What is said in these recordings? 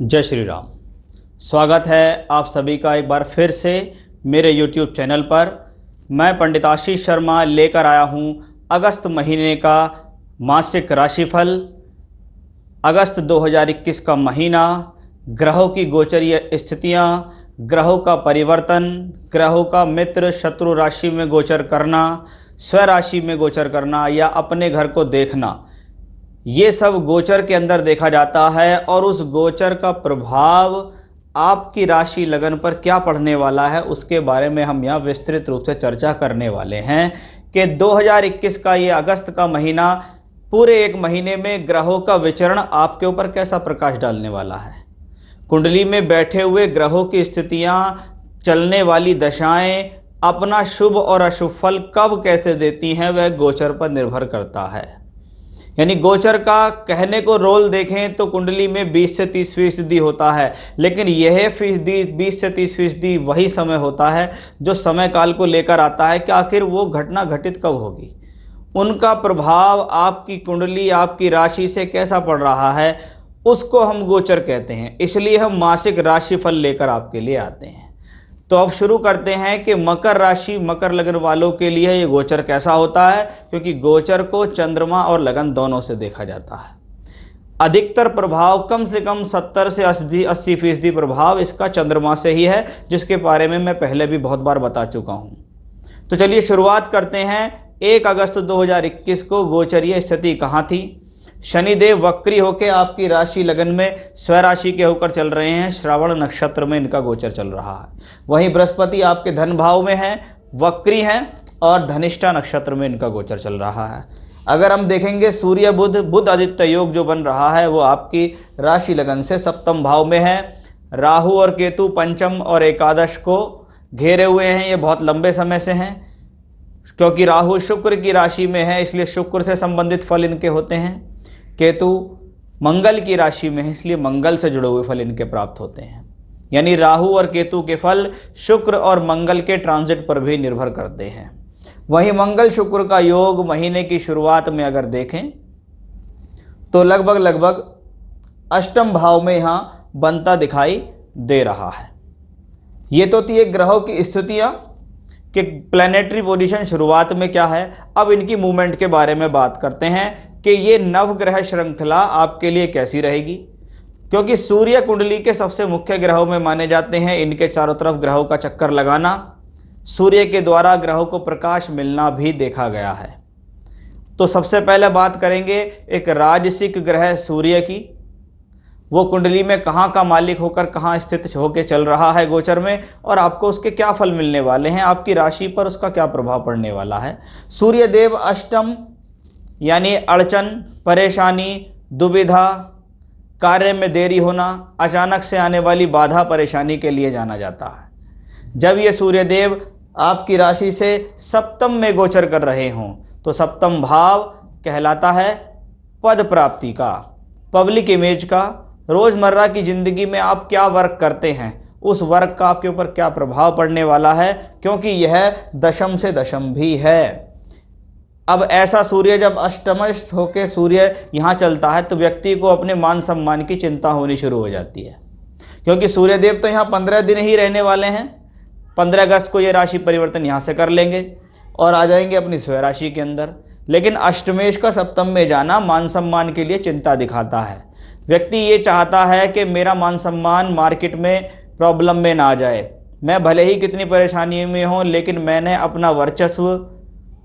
जय श्री राम। स्वागत है आप सभी का एक बार फिर से मेरे YouTube चैनल पर। मैं पंडित आशीष शर्मा लेकर आया हूँ अगस्त महीने का मासिक राशिफल। अगस्त 2021 का महीना, ग्रहों की गोचरीय स्थितियाँ, ग्रहों का परिवर्तन, ग्रहों का मित्र शत्रु राशि में गोचर करना, स्वराशि में गोचर करना या अपने घर को देखना, ये सब गोचर के अंदर देखा जाता है। और उस गोचर का प्रभाव आपकी राशि लगन पर क्या पड़ने वाला है उसके बारे में हम यहाँ विस्तृत रूप से चर्चा करने वाले हैं कि 2021 का ये अगस्त का महीना, पूरे एक महीने में ग्रहों का विचरण आपके ऊपर कैसा प्रकाश डालने वाला है। कुंडली में बैठे हुए ग्रहों की स्थितियाँ, चलने वाली दशाएं अपना शुभ और अशुभ फल कब कैसे देती हैं वह गोचर पर निर्भर करता है। यानी गोचर का कहने को रोल देखें तो कुंडली में 20 से 30% होता है, लेकिन यह फीसदी 20 से 30% वही समय होता है जो समय काल को लेकर आता है कि आखिर वो घटना घटित कब होगी, उनका प्रभाव आपकी कुंडली, आपकी राशि से कैसा पड़ रहा है, उसको हम गोचर कहते हैं। इसलिए हम मासिक राशिफल लेकर आपके लिए आते हैं। तो अब शुरू करते हैं कि मकर राशि, मकर लगन वालों के लिए ये गोचर कैसा होता है, क्योंकि गोचर को चंद्रमा और लगन दोनों से देखा जाता है। अधिकतर प्रभाव, कम से कम 70 से 80% प्रभाव इसका चंद्रमा से ही है, जिसके बारे में मैं पहले भी बहुत बार बता चुका हूँ। तो चलिए शुरुआत करते हैं। 1 अगस्त 2021 को गोचरीय स्थिति कहाँ थी। शनिदेव वक्री होकर आपकी राशि लगन में स्वराशि के होकर चल रहे हैं, श्रावण नक्षत्र में इनका गोचर चल रहा है। वहीं बृहस्पति आपके धन भाव में है, वक्री हैं, और धनिष्ठा नक्षत्र में इनका गोचर चल रहा है। अगर हम देखेंगे सूर्य बुध आदित्य योग जो बन रहा है वो आपकी राशि लगन से सप्तम भाव में है। राहु और केतु पंचम और एकादश को घेरे हुए हैं। ये बहुत लंबे समय से हैं, क्योंकि राहु शुक्र की राशि में है, इसलिए शुक्र से संबंधित फल इनके होते हैं। केतु मंगल की राशि में है, इसलिए मंगल से जुड़े हुए फल इनके प्राप्त होते हैं। यानी राहु और केतु के फल शुक्र और मंगल के ट्रांजिट पर भी निर्भर करते हैं। वहीं मंगल शुक्र का योग महीने की शुरुआत में अगर देखें तो लगभग अष्टम भाव में यहाँ बनता दिखाई दे रहा है। ये तो थी एक ग्रहों की स्थितियाँ कि प्लैनेटरी पोजीशन शुरुआत में क्या है। अब इनकी मूवमेंट के बारे में बात करते हैं कि ये नवग्रह श्रृंखला आपके लिए कैसी रहेगी, क्योंकि सूर्य कुंडली के सबसे मुख्य ग्रहों में माने जाते हैं। इनके चारों तरफ ग्रहों का चक्कर लगाना, सूर्य के द्वारा ग्रहों को प्रकाश मिलना भी देखा गया है। तो सबसे पहले बात करेंगे एक राजसिक ग्रह सूर्य की। वो कुंडली में कहाँ का मालिक होकर कहाँ स्थित होकर चल रहा है गोचर में, और आपको उसके क्या फल मिलने वाले हैं, आपकी राशि पर उसका क्या प्रभाव पड़ने वाला है। सूर्य देव अष्टम यानी अड़चन, परेशानी, दुविधा, कार्य में देरी होना, अचानक से आने वाली बाधा परेशानी के लिए जाना जाता है। जब ये सूर्यदेव आपकी राशि से सप्तम में गोचर कर रहे हों तो सप्तम भाव कहलाता है पद प्राप्ति का, पब्लिक इमेज का। रोज़मर्रा की ज़िंदगी में आप क्या वर्क करते हैं, उस वर्क का आपके ऊपर क्या प्रभाव पड़ने वाला है, क्योंकि यह दशम से दशम भी है। अब ऐसा सूर्य जब अष्टमस्थ होकर सूर्य यहाँ चलता है तो व्यक्ति को अपने मान सम्मान की चिंता होनी शुरू हो जाती है, क्योंकि सूर्यदेव तो यहाँ 15 दिन ही रहने वाले हैं। 15 अगस्त को ये राशि परिवर्तन यहाँ से कर लेंगे और आ जाएंगे अपनी स्वराशि के अंदर। लेकिन अष्टमेश का सप्तम में जाना मान सम्मान के लिए चिंता दिखाता है। व्यक्ति ये चाहता है कि मेरा मान सम्मान मार्केट में प्रॉब्लम में ना आ जाए। मैं भले ही कितनी परेशानी में हूँ, लेकिन मैंने अपना वर्चस्व,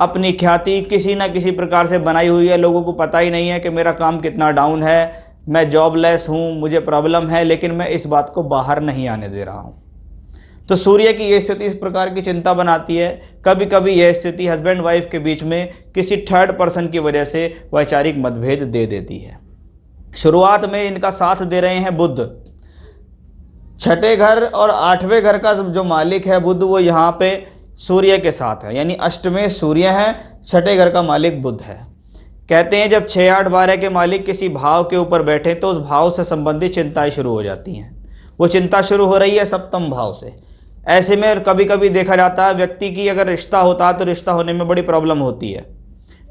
अपनी ख्याति किसी ना किसी प्रकार से बनाई हुई है। लोगों को पता ही नहीं है कि मेरा काम कितना डाउन है, मैं जॉबलेस हूँ, मुझे प्रॉब्लम है, लेकिन मैं इस बात को बाहर नहीं आने दे रहा हूँ। तो सूर्य की ये स्थिति इस प्रकार की चिंता बनाती है। कभी कभी यह स्थिति हस्बैंड वाइफ के बीच में किसी थर्ड पर्सन की वजह से वैचारिक मतभेद दे देती है। शुरुआत में इनका साथ दे रहे हैं बुध। छठे घर और 8वें घर का जो मालिक है बुध, वो यहाँ पे सूर्य के साथ है, यानी अष्टमें सूर्य है, छठे घर का मालिक बुध है। कहते हैं जब 6, 8, 12 के मालिक किसी भाव के ऊपर बैठे तो उस भाव से संबंधित चिंताएं शुरू हो जाती हैं। वो चिंता शुरू हो रही है सप्तम भाव से। ऐसे में कभी कभी देखा जाता है व्यक्ति की अगर रिश्ता होता है तो रिश्ता होने में बड़ी प्रॉब्लम होती है,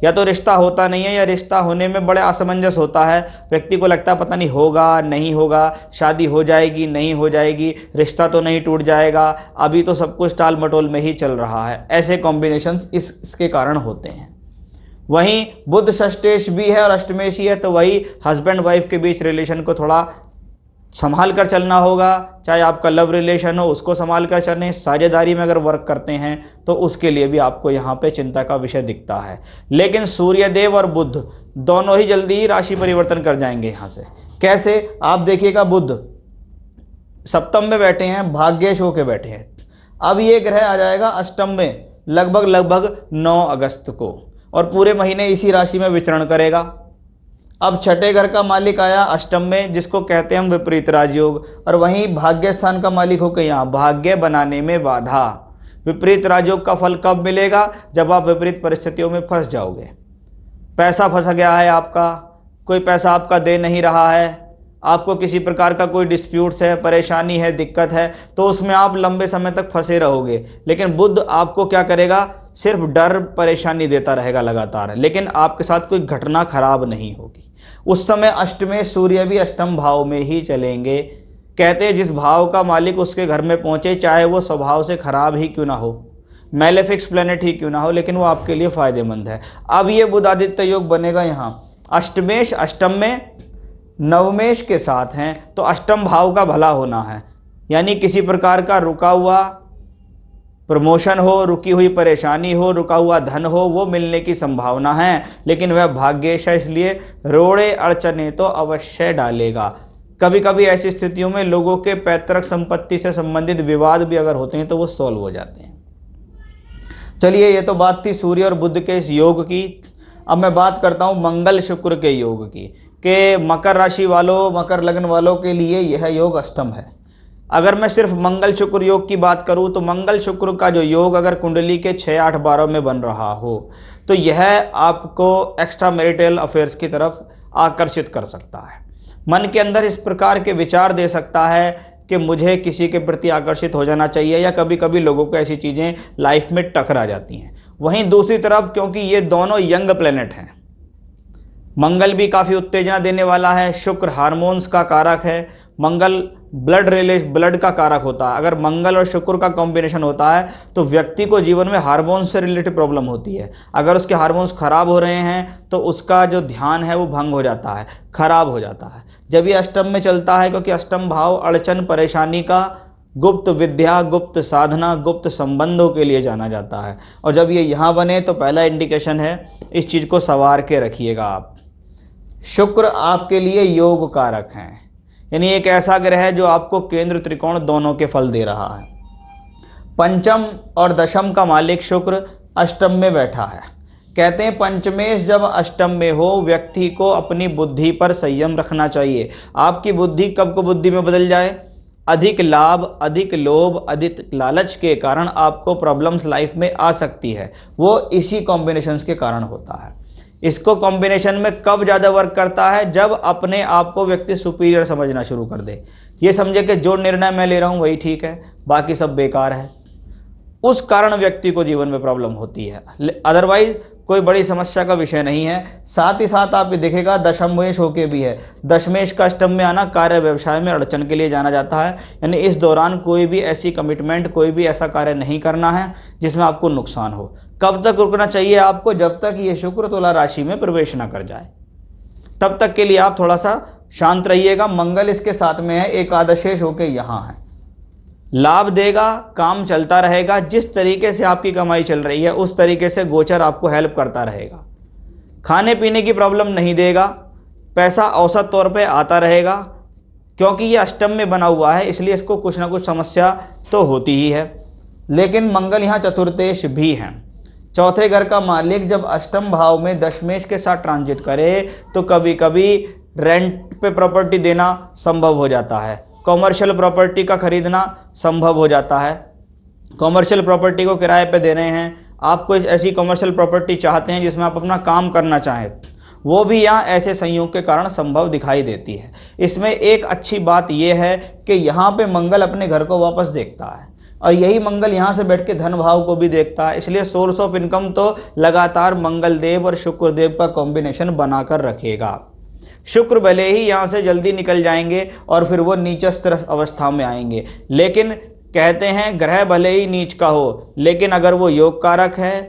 या तो रिश्ता होता नहीं है या रिश्ता होने में बड़े असमंजस होता है। व्यक्ति को लगता है पता नहीं होगा नहीं होगा, शादी हो जाएगी नहीं हो जाएगी, रिश्ता तो नहीं टूट जाएगा, अभी तो सब कुछ टाल मटोल में ही चल रहा है। ऐसे कॉम्बिनेशंस इसके कारण होते हैं। वहीं बुध षष्ठेश भी है और अष्टमेश है, तो वही हस्बैंड वाइफ के बीच रिलेशन को थोड़ा संभाल कर चलना होगा। चाहे आपका लव रिलेशन हो उसको संभाल कर चलें, साझेदारी में अगर वर्क करते हैं तो उसके लिए भी आपको यहाँ पे चिंता का विषय दिखता है। लेकिन सूर्यदेव और बुध दोनों ही जल्दी ही राशि परिवर्तन कर जाएंगे यहाँ से। कैसे? आप देखिएगा, बुध सप्तम में बैठे हैं, भाग्येश होके बैठे हैं। अब ये ग्रह आ जाएगा अष्टम में लगभग 9 अगस्त को और पूरे महीने इसी राशि में विचरण करेगा। अब छठे घर का मालिक आया अष्टम में, जिसको कहते हैं हम विपरीत राजयोग, और वहीं भाग्य स्थान का मालिक होकर यहाँ भाग्य बनाने में बाधा। विपरीत राजयोग का फल कब मिलेगा? जब आप विपरीत परिस्थितियों में फंस जाओगे। पैसा फंस गया है आपका, कोई पैसा आपका दे नहीं रहा है, आपको किसी प्रकार का कोई डिस्प्यूट्स है, परेशानी है, दिक्कत है, तो उसमें आप लंबे समय तक फंसे रहोगे। लेकिन बुध आपको क्या करेगा? सिर्फ डर परेशानी देता रहेगा लगातार, लेकिन आपके साथ कोई घटना खराब नहीं होगी। उस समय अष्टमें सूर्य भी अष्टम भाव में ही चलेंगे। कहते हैं जिस भाव का मालिक उसके घर में पहुंचे, चाहे वो स्वभाव से खराब ही क्यों ना हो, मैलेफिक्स प्लेनेट ही क्यों ना हो, लेकिन वो आपके लिए फायदेमंद है। अब ये बुध आदित्य योग बनेगा यहाँ अष्टमेश अष्टम में नवमेश के साथ हैं, तो अष्टम भाव का भला होना है। यानी किसी प्रकार का रुका हुआ प्रमोशन हो, रुकी हुई परेशानी हो, रुका हुआ धन हो, वो मिलने की संभावना है। लेकिन वह भाग्येश है, इसलिए रोड़े अड़चने तो अवश्य डालेगा। कभी कभी ऐसी स्थितियों में लोगों के पैतृक संपत्ति से संबंधित विवाद भी अगर होते हैं तो वो सॉल्व हो जाते हैं। चलिए, ये तो बात थी सूर्य और बुध के इस योग की। अब मैं बात करता हूँ मंगल शुक्र के योग की, कि मकर राशि वालों, मकर लग्न वालों के लिए यह योग अष्टम है। अगर मैं सिर्फ मंगल शुक्र योग की बात करूं तो मंगल शुक्र का जो योग अगर कुंडली के 6, 8, 12 में बन रहा हो तो यह आपको एक्स्ट्रा मैरिटल अफेयर्स की तरफ आकर्षित कर सकता है। मन के अंदर इस प्रकार के विचार दे सकता है कि मुझे किसी के प्रति आकर्षित हो जाना चाहिए, या कभी कभी लोगों को ऐसी चीज़ें लाइफ में टकरा जाती हैं। वहीं दूसरी तरफ, क्योंकि ये दोनों यंग प्लेनेट हैं, मंगल भी काफ़ी उत्तेजना देने वाला है, शुक्र हार्मोन्स का कारक है, मंगल ब्लड का कारक होता है। अगर मंगल और शुक्र का कॉम्बिनेशन होता है तो व्यक्ति को जीवन में हार्मोन्स से रिलेटेड प्रॉब्लम होती है। अगर उसके हार्मोन्स खराब हो रहे हैं तो उसका जो ध्यान है वो भंग हो जाता है, खराब हो जाता है। जब ये अष्टम में चलता है, क्योंकि अष्टम भाव अड़चन परेशानी का, गुप्त विद्या, गुप्त साधना, गुप्त संबंधों के लिए जाना जाता है, और जब ये यहाँ बने तो पहला इंडिकेशन है, इस चीज़ को संवार के रखिएगा आप। शुक्र आपके लिए योग कारक हैं, यानी एक ऐसा ग्रह है जो आपको केंद्र त्रिकोण दोनों के फल दे रहा है। पंचम और दशम का मालिक शुक्र अष्टम में बैठा है। कहते हैं पंचमेश जब अष्टम में हो, व्यक्ति को अपनी बुद्धि पर संयम रखना चाहिए। आपकी बुद्धि कब को बुद्धि में बदल जाए? अधिक लाभ, अधिक लोभ, अधिक लालच के कारण आपको प्रॉब्लम्स लाइफ में आ सकती है, वो इसी कॉम्बिनेशंस के कारण होता है। इसको कॉम्बिनेशन में कब ज़्यादा वर्क करता है? जब अपने आप को व्यक्ति सुपीरियर समझना शुरू कर दे, ये समझे कि जो निर्णय मैं ले रहा हूँ वही ठीक है, बाकी सब बेकार है। उस कारण व्यक्ति को जीवन में प्रॉब्लम होती है, अदरवाइज कोई बड़ी समस्या का विषय नहीं है। साथ ही साथ आप ये देखेगा दशमेश होके भी है। दशमेश का अष्टम में आना कार्य व्यवसाय में अड़चन के लिए जाना जाता है, यानी इस दौरान कोई भी ऐसी कमिटमेंट, कोई भी ऐसा कार्य नहीं करना है जिसमें आपको नुकसान हो। कब तक रुकना चाहिए आपको? जब तक ये शुक्र तुला राशि में प्रवेश ना कर जाए, तब तक के लिए आप थोड़ा सा शांत रहिएगा। मंगल इसके साथ में है, एकादशेश होके यहाँ है, लाभ देगा, काम चलता रहेगा। जिस तरीके से आपकी कमाई चल रही है उस तरीके से गोचर आपको हेल्प करता रहेगा। खाने पीने की प्रॉब्लम नहीं देगा, पैसा औसत तौर पे आता रहेगा। क्योंकि ये अष्टम में बना हुआ है इसलिए इसको कुछ ना कुछ समस्या तो होती ही है। लेकिन मंगल यहाँ चतुर्थेश भी हैं। चौथे घर का मालिक जब अष्टम भाव में दशमेश के साथ ट्रांजिट करे तो कभी कभी रेंट पे प्रॉपर्टी देना संभव हो जाता है, कॉमर्शियल प्रॉपर्टी का खरीदना संभव हो जाता है। कॉमर्शियल प्रॉपर्टी को किराए पे दे रहे हैं, आप कोई ऐसी कॉमर्शियल प्रॉपर्टी चाहते हैं जिसमें आप अपना काम करना चाहें, वो भी यहाँ ऐसे संयोग के कारण संभव दिखाई देती है। इसमें एक अच्छी बात यह है कि यहाँ पे मंगल अपने घर को वापस देखता है और यही मंगल यहाँ से बैठ के धन भाव को भी देखता है, इसलिए सोर्स ऑफ इनकम तो लगातार मंगल देव और शुक्र देव का कॉम्बिनेशन बनाकर रखेगा। शुक्र भले ही यहाँ से जल्दी निकल जाएंगे और फिर वो नीचस्थ अवस्था में आएंगे, लेकिन कहते हैं ग्रह भले ही नीच का हो, लेकिन अगर वो योग कारक है,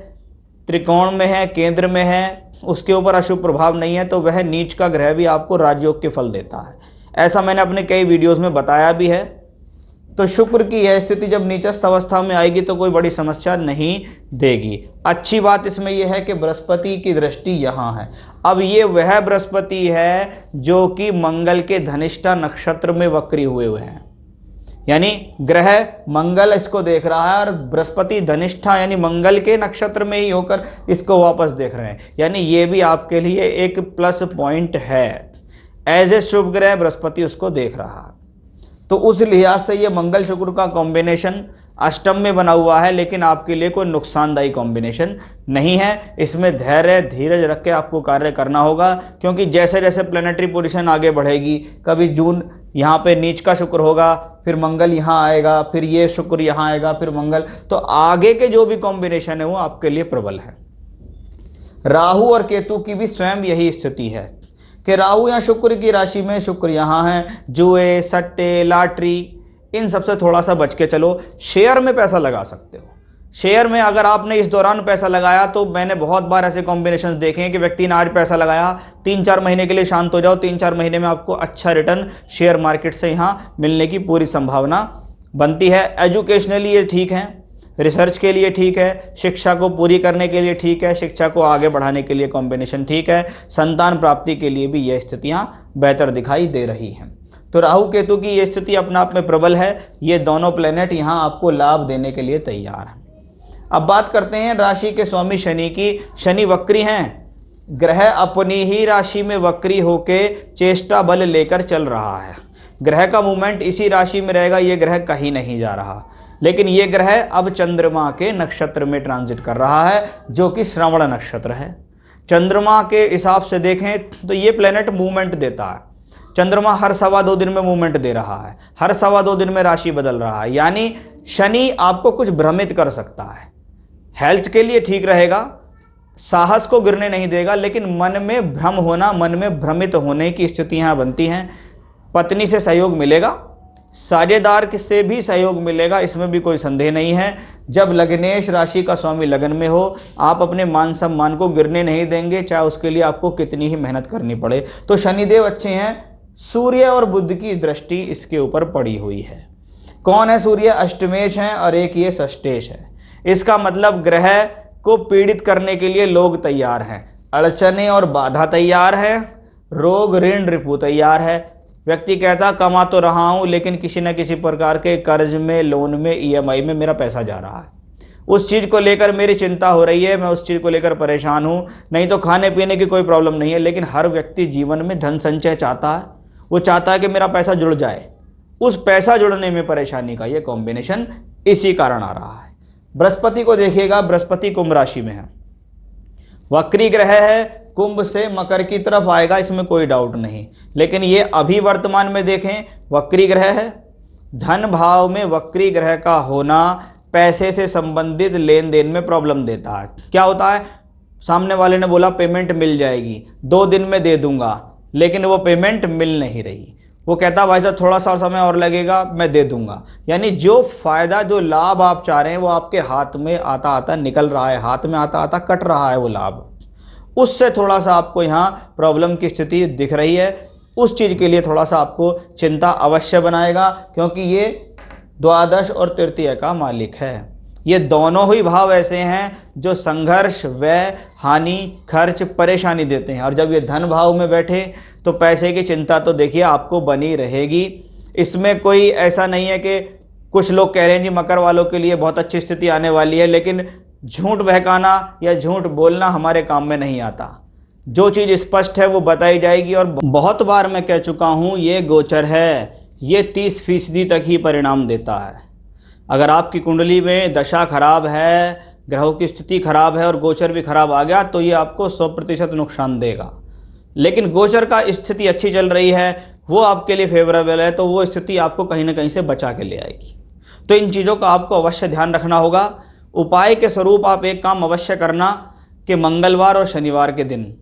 त्रिकोण में है, केंद्र में है, उसके ऊपर अशुभ प्रभाव नहीं है, तो वह नीच का ग्रह भी आपको राजयोग के फल देता है। ऐसा मैंने अपने कई वीडियोस में बताया भी है। तो शुक्र की यह स्थिति जब नीचस्थ अवस्था में आएगी तो कोई बड़ी समस्या नहीं देगी। अच्छी बात इसमें यह है कि बृहस्पति की दृष्टि यहाँ है। अब ये वह बृहस्पति है जो कि मंगल के धनिष्ठा नक्षत्र में वक्री हुए हैं, यानी ग्रह मंगल इसको देख रहा है और बृहस्पति धनिष्ठा यानी मंगल के नक्षत्र में ही होकर इसको वापस देख रहे हैं, यानी ये भी आपके लिए एक प्लस पॉइंट है। एज ए शुभ ग्रह बृहस्पति उसको देख रहा है, तो उस लिहाज से ये मंगल शुक्र का कॉम्बिनेशन अष्टम में बना हुआ है, लेकिन आपके लिए कोई नुकसानदायी कॉम्बिनेशन नहीं है। इसमें धैर्य धीरज रख के आपको कार्य करना होगा, क्योंकि जैसे जैसे प्लेनेटरी पोजीशन आगे बढ़ेगी, कभी जून यहाँ पे नीच का शुक्र होगा, फिर मंगल यहाँ आएगा, फिर ये शुक्र यहाँ आएगा, फिर मंगल, तो आगे के जो भी कॉम्बिनेशन है वो आपके लिए प्रबल है। राहु और केतु की भी स्वयं यही स्थिति है कि राहु या शुक्र की राशि में, शुक्र यहाँ है, जुए, सट्टे, लॉटरी, इन सबसे थोड़ा सा बच के चलो। शेयर में पैसा लगा सकते हो। शेयर में अगर आपने इस दौरान पैसा लगाया, तो मैंने बहुत बार ऐसे कॉम्बिनेशंस देखे हैं कि व्यक्ति ने आज पैसा लगाया, 3-4 महीने के लिए शांत हो जाओ, 3-4 महीने में आपको अच्छा रिटर्न शेयर मार्केट से यहाँ मिलने की पूरी संभावना बनती है। एजुकेशनली ये ठीक है, रिसर्च के लिए ठीक है, शिक्षा को पूरी करने के लिए ठीक है, शिक्षा को आगे बढ़ाने के लिए कॉम्बिनेशन ठीक है, संतान प्राप्ति के लिए भी ये स्थितियाँ बेहतर दिखाई दे रही हैं। तो राहु केतु की ये स्थिति अपने आप में प्रबल है। ये दोनों प्लेनेट यहाँ आपको लाभ देने के लिए तैयार हैं। अब बात करते हैं राशि के स्वामी शनि की। शनि वक्री हैं, ग्रह अपनी ही राशि में वक्री होके चेष्टा बल लेकर चल रहा है। ग्रह का मूवमेंट इसी राशि में रहेगा, ये ग्रह कहीं नहीं जा रहा, लेकिन ये ग्रह अब चंद्रमा के नक्षत्र में ट्रांजिट कर रहा है, जो कि श्रवण नक्षत्र है। चंद्रमा के हिसाब से देखें तो ये प्लेनेट मूवमेंट देता है। चंद्रमा हर 2.25 दिन में मूवमेंट दे रहा है, हर 2.25 दिन में राशि बदल रहा है, यानी शनि आपको कुछ भ्रमित कर सकता है। हेल्थ के लिए ठीक रहेगा, साहस को गिरने नहीं देगा, लेकिन मन में भ्रम होना, मन में भ्रमित होने की स्थितियां बनती हैं। पत्नी से सहयोग मिलेगा, साझेदार से भी सहयोग मिलेगा, इसमें भी कोई संदेह नहीं है। जब लग्नेश राशि का स्वामी लगन में हो, आप अपने मान सम्मान को गिरने नहीं देंगे, चाहे उसके लिए आपको कितनी ही मेहनत करनी पड़े। तो शनिदेव अच्छे हैं। सूर्य और बुध की दृष्टि इसके ऊपर पड़ी हुई है। कौन है सूर्य? अष्टमेश हैं और एक ये षष्ठेश है। इसका मतलब ग्रह को पीड़ित करने के लिए लोग तैयार हैं, अड़चने और बाधा तैयार है, रोग ऋण रिपु तैयार है। व्यक्ति कहता कमा तो रहा हूं, लेकिन किसी न किसी प्रकार के कर्ज में, लोन में, ईएमआई में मेरा पैसा जा रहा है, उस चीज़ को लेकर मेरी चिंता हो रही है, मैं उस चीज़ को लेकर परेशान हूं। नहीं तो खाने पीने की कोई प्रॉब्लम नहीं है, लेकिन हर व्यक्ति जीवन में धन संचय चाहता है। वो चाहता है कि मेरा पैसा जुड़ जाए, उस पैसा जुड़ने में परेशानी का ये कॉम्बिनेशन इसी कारण आ रहा है। बृहस्पति को देखिएगा, बृहस्पति कुंभ राशि में है, वक्री ग्रह है, कुंभ से मकर की तरफ आएगा, इसमें कोई डाउट नहीं। लेकिन ये अभी वर्तमान में देखें, वक्री ग्रह है। धन भाव में वक्री ग्रह का होना पैसे से संबंधित लेन देन में प्रॉब्लम देता है। क्या होता है, सामने वाले ने बोला पेमेंट मिल जाएगी, 2 दिन में दे दूंगा, लेकिन वो पेमेंट मिल नहीं रही। वो कहता भाई साहब थोड़ा सा समय और लगेगा, मैं दे दूंगा। यानी जो फायदा, जो लाभ आप चाह रहे हैं वो आपके हाथ में आता आता निकल रहा है, हाथ में आता आता कट रहा है वो लाभ। उससे थोड़ा सा आपको यहाँ प्रॉब्लम की स्थिति दिख रही है। उस चीज़ के लिए थोड़ा सा आपको चिंता अवश्य बनाएगा, क्योंकि ये द्वादश और तृतीय का मालिक है। ये दोनों ही भाव ऐसे हैं जो संघर्ष, व्यय, हानि, खर्च, परेशानी देते हैं। और जब ये धन भाव में बैठे तो पैसे की चिंता तो देखिए आपको बनी रहेगी। इसमें कोई ऐसा नहीं है कि कुछ लोग कह रहे हैं जी मकर वालों के लिए बहुत अच्छी स्थिति आने वाली है, लेकिन झूठ बहकाना या झूठ बोलना हमारे काम में नहीं आता। जो चीज़ स्पष्ट है वो बताई जाएगी। और बहुत बार मैं कह चुका हूँ, ये गोचर है, ये 30% तक ही परिणाम देता है। अगर आपकी कुंडली में दशा खराब है, ग्रहों की स्थिति खराब है और गोचर भी खराब आ गया तो ये आपको 100% नुकसान देगा। लेकिन गोचर का स्थिति अच्छी चल रही है, वो आपके लिए फेवरेबल है, तो वो स्थिति आपको कहीं ना कहीं से बचा के ले आएगी। तो इन चीज़ों का आपको अवश्य ध्यान रखना होगा। उपाय के स्वरूप आप एक काम अवश्य करना कि मंगलवार और शनिवार के दिन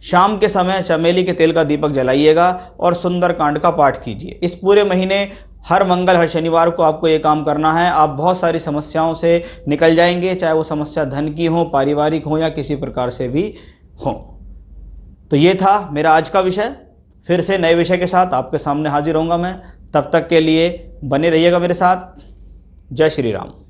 शाम के समय चमेली के तेल का दीपक जलाइएगा और सुंदरकांड का पाठ कीजिए। इस पूरे महीने हर मंगल हर शनिवार को आपको ये काम करना है। आप बहुत सारी समस्याओं से निकल जाएंगे, चाहे वो समस्या धन की हो, पारिवारिक हो या किसी प्रकार से भी हो। तो ये था मेरा आज का विषय। फिर से नए विषय के साथ आपके सामने हाजिर होऊंगा मैं। तब तक के लिए बने रहिएगा मेरे साथ। जय श्री राम।